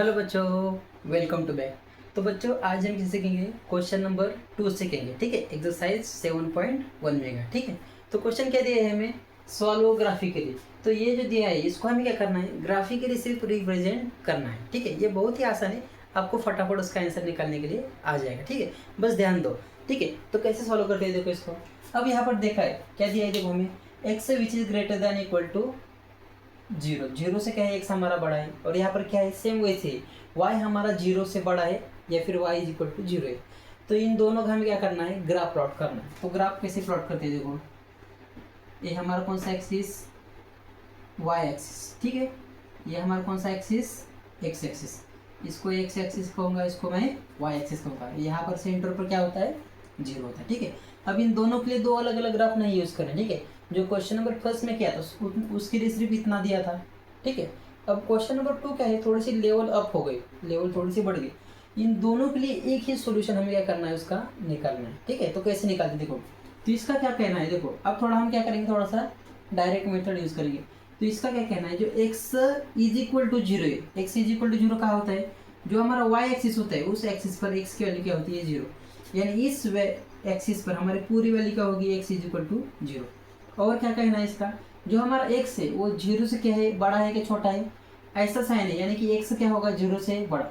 Hello बच्चों, welcome to back. तो बच्चों आज हम सीखेंगे क्वेश्चन नंबर 2 सीखेंगे। ठीक है, एक्सरसाइज 7.1 में का। ठीक है, तो क्वेश्चन क्या दिया है हमें, सॉल्व ग्राफिकली। तो ये जो दिया है इसको हमें क्या करना है, ग्राफिकली सिर्फ रिप्रेजेंट करना है। ठीक है, ये बहुत ही आसान है, आपको फटाफट उसका आंसर निकालने के लिए आ जाएगा। ठीक है, बस ध्यान दो। ठीक है, तो कैसे सॉल्व करते हैं देखो इसको। अब यहाँ पर देखा है क्या दिया है, देखो हमें x which is greater than equal to zero. Zero से क्या है, एक्स हमारा बड़ा है। और यहाँ पर क्या है, सेम वैसे ही वाई हमारा जीरो से बड़ा है या फिर y is equal to zero है। तो इन दोनों का हमें क्या करना है, ग्राफ प्लॉट करना है। तो ग्राफ कैसे प्लॉट करते हैं, देखो ये हमारा कौन सा एक्सिस, वाई एक्सिस। ठीक है, ये हमारा कौन सा एक्सिस, एक्स एक्सिस। इसको एक्स एक्सिस कहूँगा, इसको मैं वाई एक्सिस कहूँगा। यहाँ पर सेंटर पर क्या होता है, जीरो होता है। ठीक है, अब इन दोनों के लिए दो अलग अलग ग्राफ नहीं यूज़ करें। ठीक है, जो क्वेश्चन नंबर फर्स्ट में किया था उसके लिए सिर्फ इतना दिया था। ठीक है, अब क्वेश्चन नंबर 2 क्या है, थोड़ी सी लेवल अप हो गई, लेवल थोड़ी सी बढ़ गई। इन दोनों के लिए एक ही सॉल्यूशन हमें क्या करना है, उसका निकालना है। ठीक है, तो कैसे निकालते देखो। तो इसका क्या कहना है, देखो अब थोड़ा हम क्या करेंगे, थोड़ा सा डायरेक्ट मेथड यूज़ करेंगे। तो इसका क्या कहना है, जो x is equal to zero है, x is equal to zero कहाँ होता है, जो हमारा y एक्सिस होता है उस एक्सिस पर x की वैल्यू क्या होती है, जीरो। यानी इस एक्सिस पर हमारी पूरी वैल्यू क्या होगी, x is equal to zero. और क्या कहना है इसका, जो हमारा x है वो जीरो से क्या है, बड़ा है कि छोटा है, ऐसा साइन है, यानी कि x क्या होगा, जीरो से बड़ा।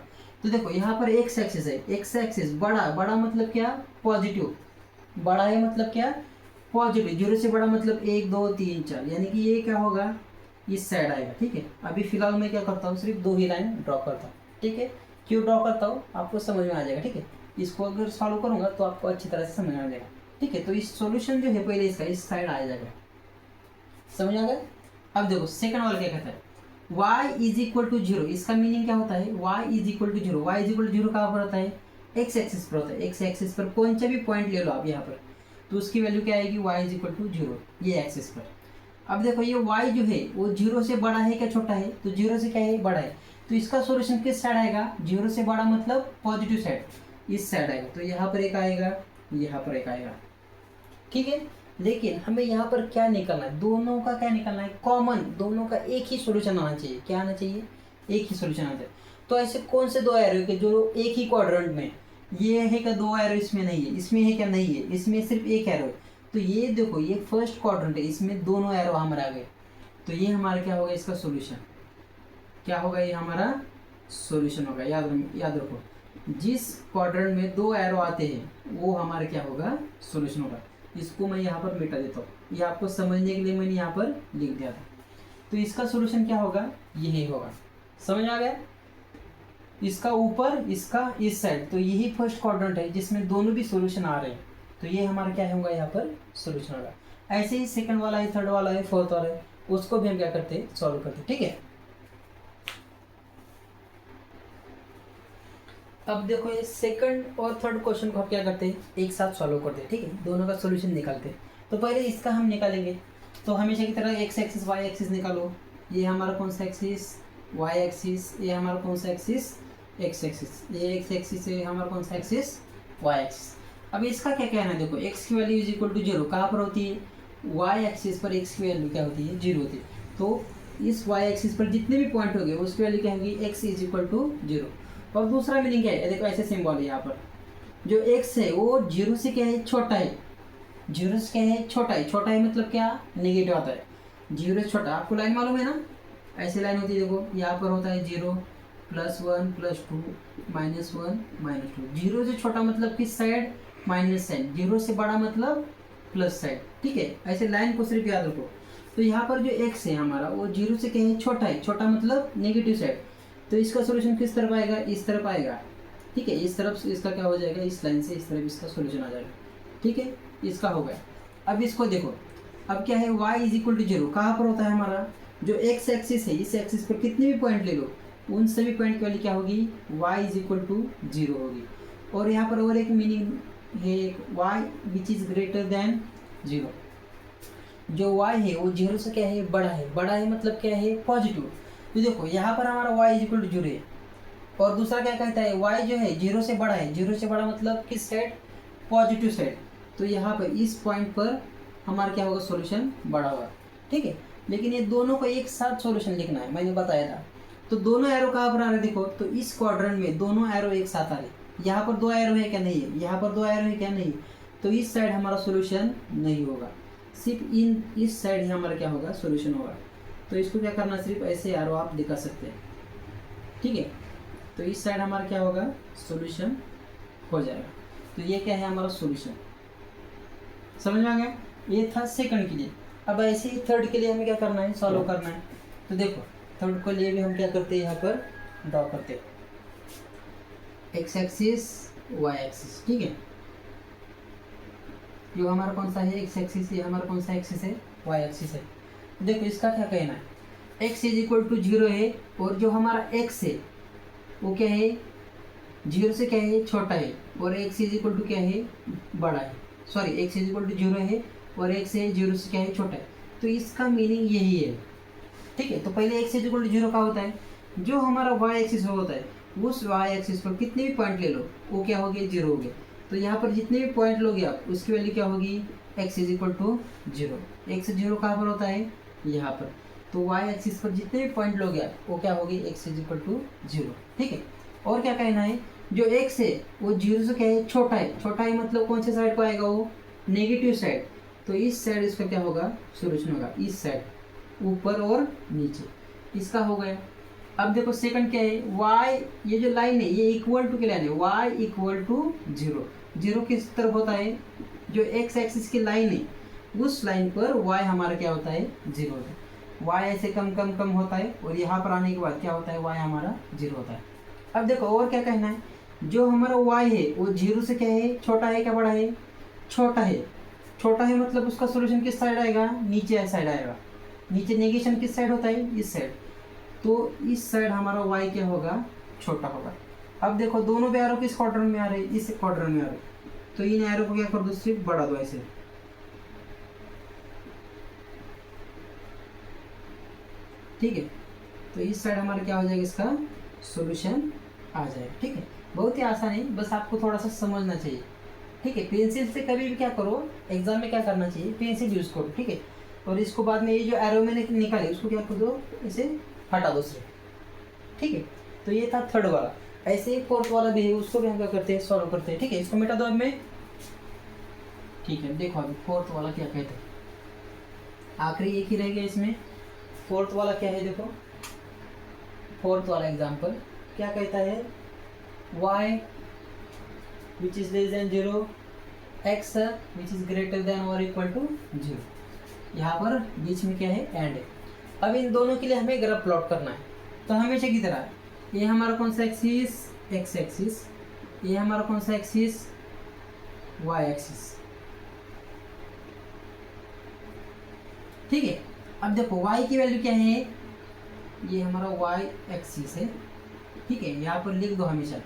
तो देखो यहाँ पर x एक्सिस है, x एक्सिस बड़ा, बड़ा मतलब क्या, पॉजिटिव। बड़ा है मतलब क्या, पॉजिटिव। जीरो से बड़ा मतलब 1 2 3 4, यानी कि ये क्या होगा, इस साइड आएगा। ठीक है, अभी फिलहाल मैं क्या करता हूँ, सिर्फ दो ही लाइन ड्रॉ करता हूँ। ठीक है, क्यों ड्रॉ करता हूँ आपको समझ में आ जाएगा। ठीक है, इसको अगर सॉल्व करूँगा तो आपको अच्छी तरह से समझ में आ जाएगा। ठीक है, तो इस सॉल्यूशन जो है पहले इसका इस साइड आ जाएगा, समझ आ गया। अब देखो सेकंड वाला क्या कहता है, y is equal to zero. इसका मीनिंग क्या होता है, y is equal to zero. y is equal to zero कहाँ पर होता है, x एक्सिस पर होता है। x एक्सिस पर कौन सा भी पॉइंट ले लो आप यहाँ पर, तो उसकी वैल्यू क्या आएगी, y is equal to zero, ये एक्सिस पर। अब देखो ये y जो है वो जीरो से बड़ा है क्या छोटा है, तो जीरो से क्या है, बड़ा है। तो इसका सॉल्यूशन किस साइड आएगा, जीरो से बड़ा मतलब पॉजिटिव साइड, इस साइड आएगा। तो यहाँ पर एक आएगा, यहाँ पर एक आएगा। ठीक है, लेकिन हमें यहाँ पर क्या निकालना है, दोनों का क्या निकालना है, कॉमन। दोनों का एक ही सॉल्यूशन आना चाहिए। क्या आना चाहिए, एक ही सॉल्यूशन आना चाहिए। तो ऐसे कौन से दो एरो के जो एक ही क्वाड्रेंट में, ये है क्या, दो एरो इसमें नहीं है, इसमें है क्या, नहीं है, इसमें सिर्फ एक एरो है। तो ये देखो ये फर्स्ट क्वाड्रेंट है, इसमें दोनों एरो हमारे आ गए। तो ये हमारा क्या होगा, इसका सॉल्यूशन क्या होगा, ये हमारा सॉल्यूशन होगा। याद रखो, जिस क्वाड्रेंट में दो एरो आते हैं वो हमारा क्या होगा, सॉल्यूशन होगा। इसको मैं यहाँ पर मिटा देता हूँ, ये आपको समझने के लिए मैंने यहाँ पर लिख दिया था। तो इसका सॉल्यूशन क्या होगा, यही होगा। समझ आ गया, इसका ऊपर, इसका इस साइड, तो यही फर्स्ट क्वाड्रेंट है जिसमें दोनों भी सॉल्यूशन आ रहे हैं। तो ये हमारा क्या होगा, यहाँ पर सॉल्यूशन होगा। ऐसे ही सेकंड वाला है, थर्ड वाला है, फोर्थ वाला है, उसको भी हम क्या करते हैं, सॉल्व करते हैं। ठीक है, अब देखो ये सेकंड और थर्ड क्वेश्चन को हम क्या करते हैं, एक साथ सॉल्व करते हैं। ठीक है, दोनों का सॉल्यूशन निकालते हैं। तो पहले इसका हम निकालेंगे। तो हमेशा की तरह एक्स एक्सिस वाई एक्सिस निकालो। ये हमारा कौन सा एक्सिस, वाई एक्सिस। ये हमारा कौन सा एक्सिस, एक्स एक्सिस। ये एक्स एक्सिस है, हमारा कौन सा एक्सिस, वाई एक्सिस। अब इसका क्या कहना है, देखो एक्स की value is equal to zero कहाँ पर होती है, वाई एक्सिस पर एक्स की वैल्यू क्या होती है, जीरो होती है। तो इस वाई एक्सिस पर जितने भी पॉइंट हो गए उसकी वैल्यू क्या होगी, x is equal to zero. और दूसरा मीनिंग क्या है, देखो ऐसे सिंबल है यहाँ पर, जो एक्स है वो जीरो से क्या है, छोटा है। जीरो से क्या है, छोटा है। छोटा है मतलब क्या, नेगेटिव आता है। जीरो से छोटा, आपको लाइन मालूम है ना, ऐसी लाइन होती है। देखो यहाँ पर होता है जीरो +1 +2 -1 -2। जीरो से छोटा मतलब किस साइड, माइनस साइड। जीरो से बड़ा मतलब प्लस साइड। ठीक है, ऐसे लाइन को सिर्फ याद रखो। तो यहाँ पर जो एक्स है हमारा वो जीरो से क्या है, छोटा है। छोटा मतलब नेगेटिव साइड। तो इसका सॉल्यूशन किस तरफ आएगा, इस तरफ आएगा। ठीक है, इस तरफ इसका क्या हो जाएगा, इस लाइन से इस तरफ इसका सॉल्यूशन आ जाएगा। ठीक है, इसका हो गया। अब इसको देखो, अब क्या है, y is equal to zero कहाँ पर होता है हमारा, जो x एक्सिस है, इस एक्सिस पर कितने भी पॉइंट ले लो उन सभी पॉइंट की वैल्यू क्या होगी, y is equal to zero होगी। और यहाँ पर और एक मीनिंग है, y which is greater than zero. जो y है वो जीरो से क्या है, बड़ा है। बड़ा है मतलब क्या है, पॉजिटिव। तो देखो यहाँ पर हमारा y is equal to zero है। और दूसरा क्या कहता है, y जो है जीरो से बड़ा है। जीरो से बड़ा मतलब किस साइड, पॉजिटिव साइड। तो यहाँ पर इस पॉइंट पर हमारा क्या होगा, सॉल्यूशन बड़ा होगा। ठीक है, लेकिन ये दोनों को एक साथ सॉल्यूशन लिखना है, मैंने बताया था। तो दोनों एरो कहाँ पर आ रहे हैं देखो, तो इस क्वाड्रेंट में दोनों एरो एक साथ आ रहे हैं। यहाँ पर 2 एरो है क्या, नहीं है। यहाँ पर 2 एरो है क्या, नहीं। तो इस साइड हमारा सोल्यूशन नहीं होगा, सिर्फ इस साइड ही हमारा क्या होगा, सोल्यूशन होगा। तो इसको क्या करना, सिर्फ ऐसे एरो आप दिखा सकते हैं, ठीक है। तो इस साइड हमारा क्या होगा, सोल्यूशन हो जाएगा। तो ये क्या है हमारा सोल्यूशन, समझ में आ गया। ये था सेकंड के लिए। अब ऐसे ही थर्ड के लिए हमें क्या करना है, सॉल्व करना है। तो देखो थर्ड के लिए भी हम क्या करते हैं, यहाँ पर ड्रॉ करते हैं एक्स एक्सिस वाई एक्सिस, ठीक है। जो हमारा कौन सा है, एक्स एक्सिस, ये हमारा कौन सा एक्सिस है, वाई एक्सिस है। देखो इसका क्या कहना है, x इज इक्वल टू 0 है, और जो हमारा x है वो क्या है, 0 से क्या है, छोटा है, और x इज इक्वल टू क्या है, बड़ा है। Sorry, x is equal to 0 है और x है 0 से क्या है, छोटा है। तो इसका मीनिंग यही है, ठीक है। तो पहले x इज इक्वल टू 0 का होता है, जो हमारा y एक्सिस होता है उस y एक्सिस पर कितने भी पॉइंट ले लो वो क्या हो गया, 0 हो गया। तो यहाँ पर जितने भी पॉइंट लोगे आप उसकी वैल्यू क्या होगी, x is equal to 0। x 0 कहाँ पर होता है, यहाँ पर। तो y एक्सिस पर जितने भी पॉइंट लोगे आप वो क्या होगी, x इज इक्वल टू 0, ठीक है। और क्या कहना है, जो x है वो 0 से क्या है, छोटा है। छोटा है मतलब कौन से साइड को आएगा, वो नेगेटिव साइड। तो इस साइड इसका क्या होगा, सोल्यूशन होगा, इस साइड, ऊपर और नीचे, इसका हो गया। अब देखो सेकंड क्या है, y, ये जो लाइन है ये इक्वल टू की लाइन है, y इक्वल टू 0। 0 किस तरफ होता है, जो x एक्सिस की लाइन है उस लाइन पर y हमारा क्या होता है, 0 होता है। y ऐसे कम कम कम होता है, और यहाँ पर आने के बाद क्या होता है, y हमारा 0 होता है। अब देखो और क्या कहना है, जो हमारा y है वो 0 से क्या है, छोटा है क्या, बड़ा है, छोटा है। छोटा है मतलब उसका सोल्यूशन किस साइड आएगा, नीचे साइड आएगा। नीचे नेगेशन किस साइड होता है, इस साइड। तो इस साइड हमारा y क्या होगा, छोटा होगा। अब देखो दोनों भी एरो किस क्वाड्रेंट में आ रहे हैं, इस क्वाड्रेंट में आ रहे हैं। तो इन एरो को क्या कर दो, सिर्फ बढ़ा दो ऐसे, ठीक है। तो इस साइड हमारा क्या हो जाएगा, इसका सॉल्यूशन आ जाएगा, ठीक है। बहुत ही आसान है, बस आपको थोड़ा सा समझना चाहिए, ठीक है। पेंसिल से कभी भी क्या करो, एग्जाम में क्या करना चाहिए, पेंसिल यूज करो, ठीक है। और इसको बाद में ये जो एरो मैंने निकाले उसको क्या कर दो, इसे हटा दो सिर्फ, ठीक है। तो ये था थर्ड वाला। ऐसे ही फोर्थ वाला भी है, उसको भी हम क्या करते हैं, सॉल्व करते हैं, ठीक है। इसको मिटा दो अब मैं, ठीक है। देखो अभी फोर्थ वाला क्या कहते हैं, आखिरी एक ही रह गया इसमें। फोर्थ वाला क्या है, देखो फोर्थ वाला एग्जाम्पल क्या कहता है, y which is less than 0, x which is greater then और इक्वल टू 0। यहाँ पर बीच में क्या है, एंड है। अब इन दोनों के लिए हमें ग्राफ प्लॉट करना है। तो हमेशा की तरह ये हमारा कौन सा एक्सिस, x एक्सिस, ये हमारा कौन सा एक्सिस, y एक्सिस, ठीक है। अब देखो y की वैल्यू क्या है, ये हमारा y एक्सिस है, ठीक है। यहाँ पर लिख दो हमेशा,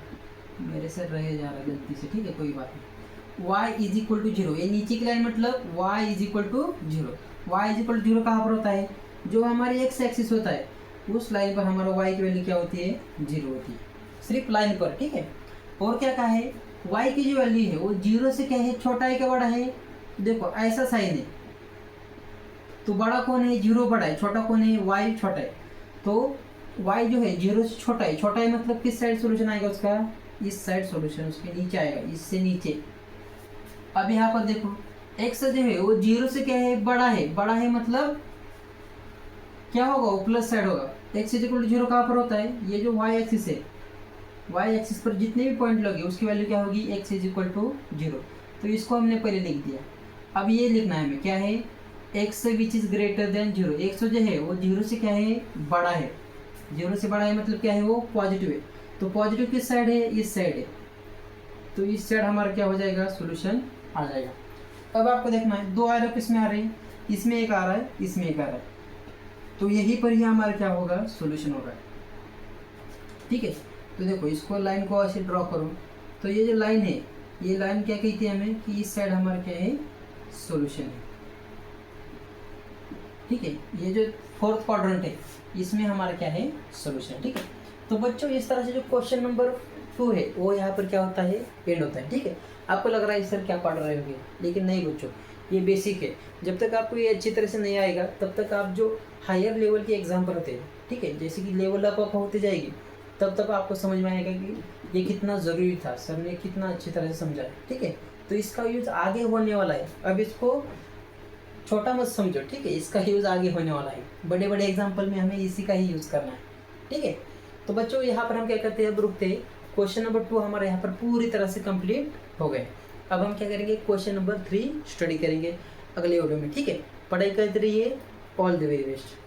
मेरे से रहे जा रहा है गलती से, ठीक है, कोई बात नहीं। y इज इक्वल टू 0, ये नीचे की लाइन मतलब y is equal to 0। y is equal to 0 कहाँ पर होता है, जो हमारी x एक्सिस होता है उस लाइन पर हमारा y की वैल्यू क्या होती है, 0 होती है, सिर्फ लाइन पर, ठीक है। और क्या कहा है, y की जो वैल्यू है वो 0 से क्या है, छोटा है क्या बड़ा है। देखो ऐसा साइन है, तो बड़ा कौन है, 0 बड़ा है, छोटा कौन है, y छोटा है। तो y जो है 0 से छोटा है, छोटा है मतलब किस साइड सोल्यूशन आएगा उसका, इस साइड सोल्यूशन उसके नीचे आएगा, इससे नीचे। अब यहाँ पर देखो x जो है वो 0 से क्या है, बड़ा है। बड़ा है मतलब क्या होगा, वो प्लस साइड होगा। x इज इक्वल टू 0 कहाँ पर होता है, ये जो y एक्सिस है, y एक्सिस पर जितने भी पॉइंट लगे उसकी वैल्यू क्या होगी, x इज इक्वल टू 0। तो इसको हमने पहले लिख दिया। अब ये लिखना है हमें, क्या है, x which is greater then 0। x जो है वो 0 से क्या है, बड़ा है। 0 से बड़ा है मतलब क्या है, वो पॉजिटिव है। तो पॉजिटिव किस साइड है, इस साइड है। तो इस साइड हमारा क्या हो जाएगा, सोल्यूशन आ जाएगा। अब आपको देखना है, 2 एरो किस में आ रहे हैं, इसमें एक आ रहा है, इसमें एक आ रहा है। तो यहीं पर ही हमारा क्या होगा, सोल्यूशन होगा, ठीक है। तो देखो इसको लाइन को ऐसे ड्रॉ करो। तो ये जो लाइन है, ये लाइन क्या कहती है हमें, कि इस साइड हमारा क्या है, सोल्यूशन है, ठीक है। ये जो फोर्थ क्वाड्रेंट है इसमें हमारा क्या है, सोल्यूशन, ठीक है। तो बच्चों इस तरह से जो क्वेश्चन नंबर 2 है वो यहाँ पर क्या होता है, एंड होता है, ठीक है। आपको लग रहा है सर क्या पढ़ रहे होंगे, लेकिन नहीं बच्चों, ये बेसिक है। जब तक आपको ये अच्छी तरह से नहीं आएगा तब तक आप जो हायर लेवल के एग्जाम पर होते हैं, ठीक है, जैसे कि लेवल अप होते जाएगी तब तक आपको समझ में आएगा कि ये कितना ज़रूरी था, सर ने कितना अच्छी तरह से समझाया, ठीक है। तो इसका यूज़ आगे होने वाला है, अब इसको छोटा मत समझो, ठीक है, इसका यूज़ आगे होने वाला है, बड़े बड़े एग्जाम्पल में हमें इसी का ही यूज़ करना है, ठीक है। तो बच्चों यहाँ पर हम क्या करते हैं, अब रुकते हैं। क्वेश्चन नंबर 2 हमारे यहाँ पर पूरी तरह से कंप्लीट हो गए। अब हम क्या करेंगे, क्वेश्चन नंबर 3 स्टडी करेंगे अगले वीडियो में, ठीक है। पढ़ाई करते रहिए, ऑल द वेरी बेस्ट।